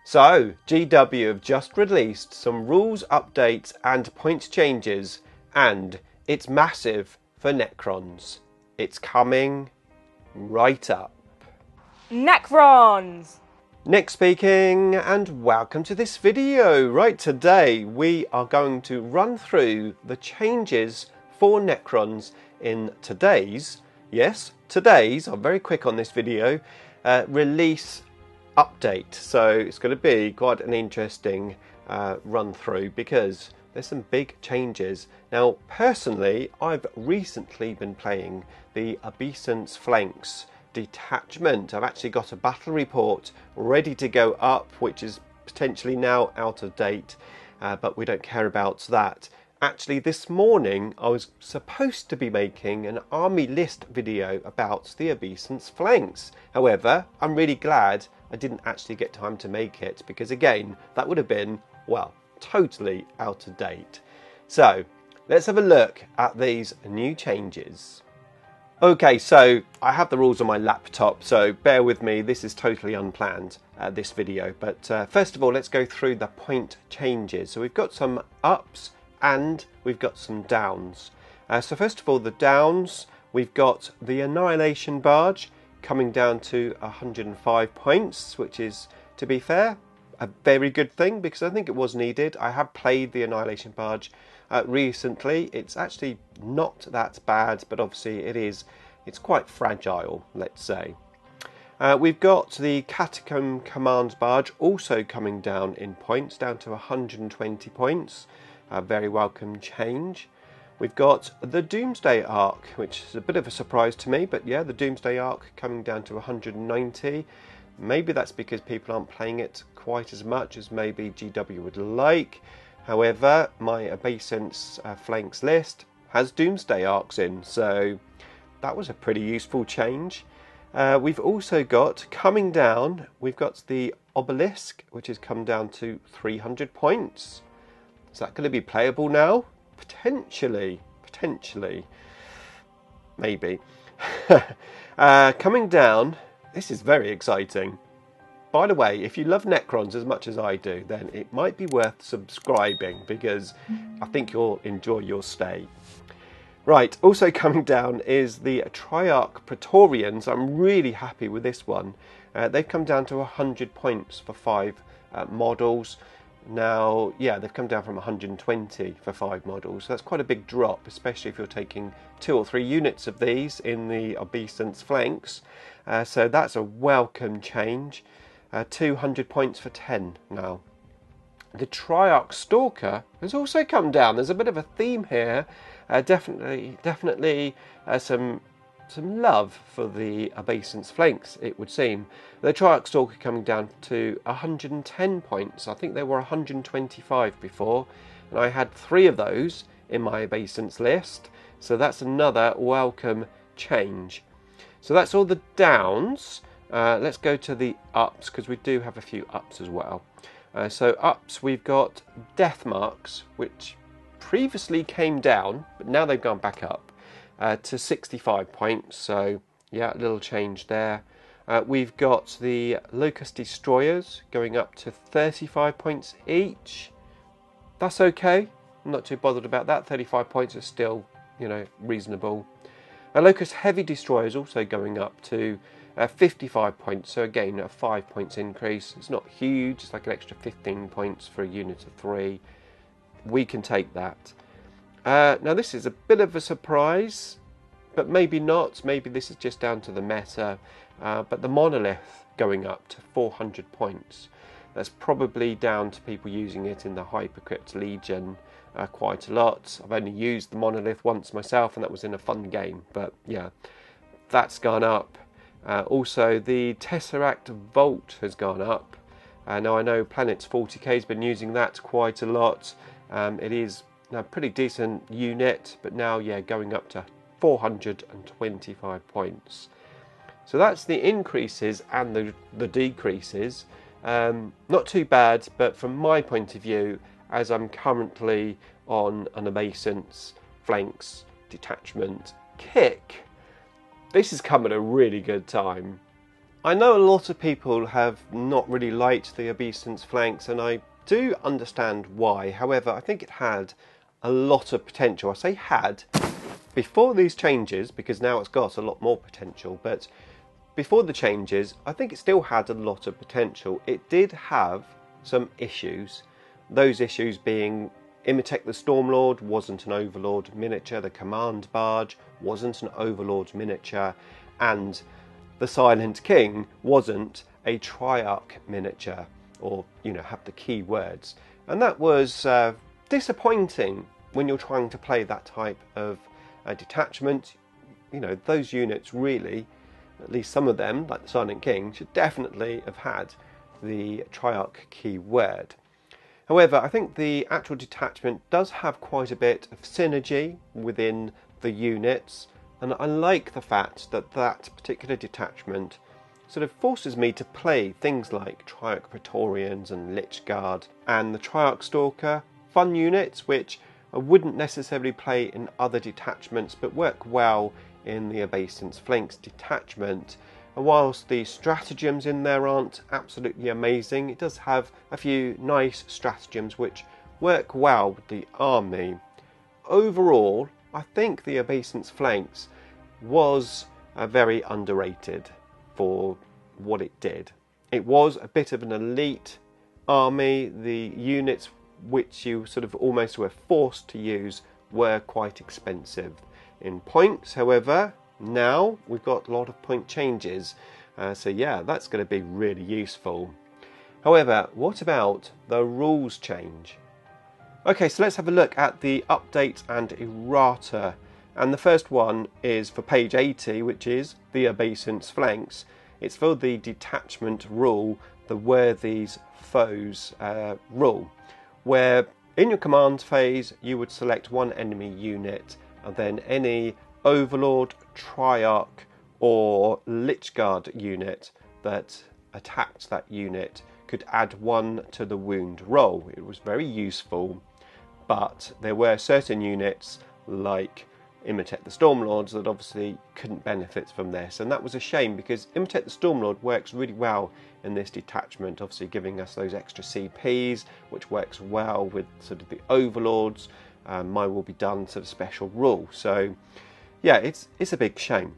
So, GW have just released some rules updates and point changes, and it's massive for Necrons. It's coming right up. Necrons! Nick speaking, and welcome to this video. Right, today we are going to run through the changes for Necrons in today's, I'm very quick on this video, release update. So it's going to be quite an interesting run through because there's some big changes. Now, personally, I've recently been playing the Obeisance Flanks detachment. I've actually got a battle report ready to go up, which is potentially now out of date, but we don't care about that. Actually, this morning I was supposed to be making an army list video about the Obeisance Flanks. However, I'm really glad I didn't actually get time to make it because, again, that would have been, well, totally out of date. So let's have a look at these new changes. Okay, so I have the rules on my laptop, so bear with me, this is totally unplanned, this video. But first of all, let's go through the point changes. So we've got some ups and we've got some downs. So first of all, the downs, we've got the Annihilation Barge coming down to 105 points, which is, to be fair, a very good thing because I think it was needed. I have played the Annihilation Barge recently. It's actually not that bad, but obviously it's quite fragile, let's say. We've got the Catacomb Command Barge also coming down in points, down to 120 points. A very welcome change. We've got the Doomsday Arc, which is a bit of a surprise to me, but yeah, the Doomsday Arc coming down to 190. Maybe that's because people aren't playing it quite as much as maybe GW would like. However, my Obeisance Flanks list has Doomsday Arcs in, so that was a pretty useful change. We've also got, coming down, we've got the Obelisk, which has come down to 300 points. Is that going to be playable now? Potentially, maybe. Coming down, this is very exciting. By the way, if you love Necrons as much as I do, then it might be worth subscribing because I think you'll enjoy your stay. Right, also coming down is the Triarch Praetorians. I'm really happy with this one. They've come down to 100 points for 5 models. Now, yeah, they've come down from 120 for 5 models. So that's quite a big drop, especially if you're taking 2 or 3 units of these in the Obeisance Flanks. So that's a welcome change. 200 points for 10 now. The Triarch Stalker has also come down. There's a bit of a theme here. Definitely some love for the Obeisance Flanks, it would seem. The Triarch Stalker coming down to 110 points. I think they were 125 before, and I had 3 of those in my Obeisance list. So that's another welcome change. So that's all the downs. Let's go to the ups because we do have a few ups as well. So ups, we've got Death Marks, which previously came down, but now they've gone back up to 65 points. So yeah, a little change there. We've got the Locust Destroyers going up to 35 points each. That's okay. I'm not too bothered about that. 35 points is still, reasonable. Locust Heavy Destroyers also going up to 55 points, so again a 5 points increase. It's not huge, it's like an extra 15 points for a unit of 3. We can take that. Now this is a bit of a surprise, but maybe not. Maybe this is just down to the meta. But the Monolith going up to 400 points. That's probably down to people using it in the Hypercrypt Legion quite a lot. I've only used the Monolith once myself, and that was in a fun game. But yeah, that's gone up. Also, the Tesseract Vault has gone up. Now I know Planet's 40k has been using that quite a lot. It is a pretty decent unit, but now, yeah, going up to 425 points. So that's the increases and the decreases. Not too bad, but from my point of view, as I'm currently on an Obeisance Flanks detachment kick, this has come at a really good time. I know a lot of people have not really liked the obeisance flanks, and I do understand why. However, I think it had a lot of potential. I say had before these changes, because now it's got a lot more potential, but before the changes, I think it still had a lot of potential. It did have some issues, those issues being Imitek the Stormlord wasn't an Overlord miniature, the Command Barge wasn't an Overlord miniature, and the Silent King wasn't a Triarch miniature, or, you know, have the key words. And that was disappointing when you're trying to play that type of detachment. You know, those units really, at least some of them, like the Silent King, should definitely have had the Triarch key word. However, I think the actual detachment does have quite a bit of synergy within the units, and I like the fact that that particular detachment sort of forces me to play things like Triarch Praetorians and Lich Guard and the Triarch Stalker, fun units which I wouldn't necessarily play in other detachments but work well in the Obeisance Flanks detachment. And whilst the stratagems in there aren't absolutely amazing, it does have a few nice stratagems which work well with the army. Overall, I think the Obeisance Flanks was very underrated for what it did. It was a bit of an elite army. The units which you sort of almost were forced to use were quite expensive. In points, however, now we've got a lot of point changes, so yeah, that's going to be really useful. However, what about the rules change? Okay, so let's have a look at the update and errata, and the first one is for page 80, which is the Obeisance Flanks. It's for the detachment rule, the Worthies Foes rule, where in your command phase you would select one enemy unit, and then any Overlord, Triarch or Lich Guard unit that attacked that unit could add 1 to the wound roll. It was very useful, but there were certain units like Imitek the Stormlords that obviously couldn't benefit from this, and that was a shame because Imitek the Stormlord works really well in this detachment, obviously giving us those extra CPs, which works well with sort of the Overlords. Mine will be done sort of special rule, so yeah, it's a big shame.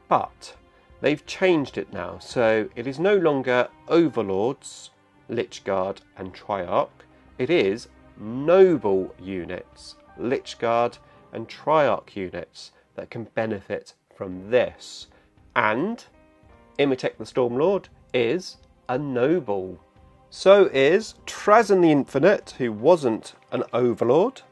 But they've changed it now, so it is no longer Overlords, Lich Guard and Triarch. It is noble units, Lich Guard and Triarch units that can benefit from this. And Imitek the Stormlord is a noble. So is Trazyn the Infinite, who wasn't an Overlord.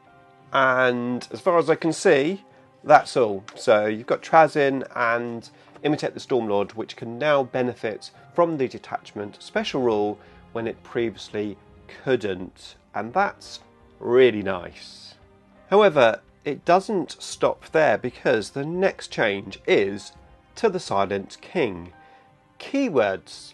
And as far as I can see, that's all. So you've got Trazyn and Imitek the Stormlord, which can now benefit from the detachment special rule when it previously couldn't. And that's really nice. However, it doesn't stop there, because the next change is to the Silent King. Keywords.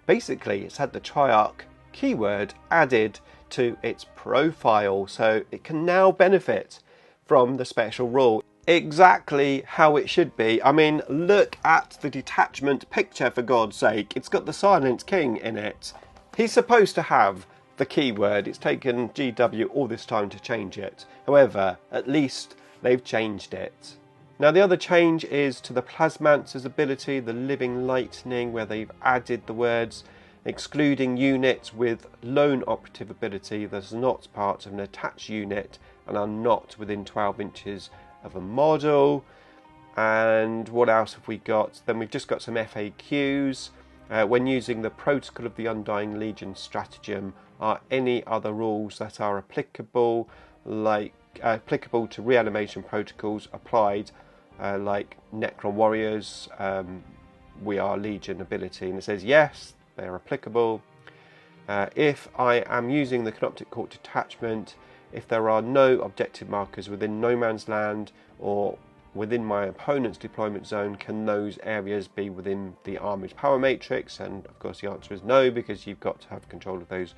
Basically, it's had the Triarch keyword added to its profile, so it can now benefit from the special rule. Exactly how it should be. I mean, look at the detachment picture, for God's sake. It's got the Silent King in it. He's supposed to have the keyword. It's taken GW all this time to change it. However, at least they've changed it. Now the other change is to the Plasmancer's ability, the Living Lightning, where they've added the words excluding units with lone operative ability that's not part of an attached unit and are not within 12 inches of a model. And what else have we got? Then we've just got some FAQs. When using the Protocol of the Undying Legion stratagem, are any other rules that are applicable, like applicable to reanimation protocols applied, like Necron Warriors, we are Legion ability? And it says yes, they are applicable. If I am using the Canoptic Court detachment, if there are no objective markers within no man's land or within my opponent's deployment zone, can those areas be within the army's power matrix? And of course the answer is no, because you've got to have control of those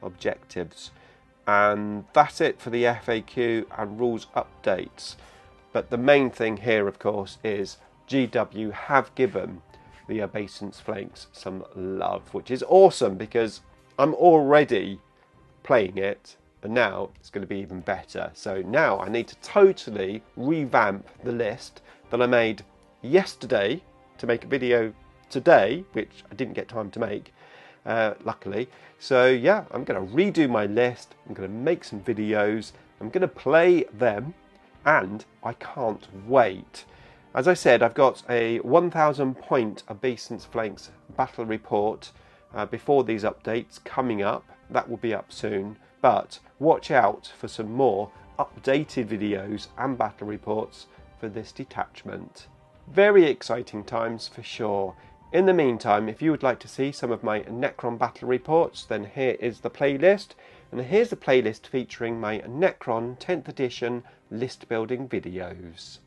objectives. And that's it for the FAQ and rules updates. But the main thing here, of course, is GW have given the obeisance flanks some love, which is awesome because I'm already playing it, and now it's going to be even better. So now I need to totally revamp the list that I made yesterday to make a video today, which I didn't get time to make, luckily. So yeah, I'm going to redo my list, I'm going to make some videos, I'm going to play them, and I can't wait. As I said, I've got a 1000 point obeisance flanks battle report before these updates coming up. That will be up soon, but watch out for some more updated videos and battle reports for this detachment. Very exciting times for sure. In the meantime, if you would like to see some of my Necron battle reports, then here is the playlist, and here's the playlist featuring my Necron 10th edition list building videos.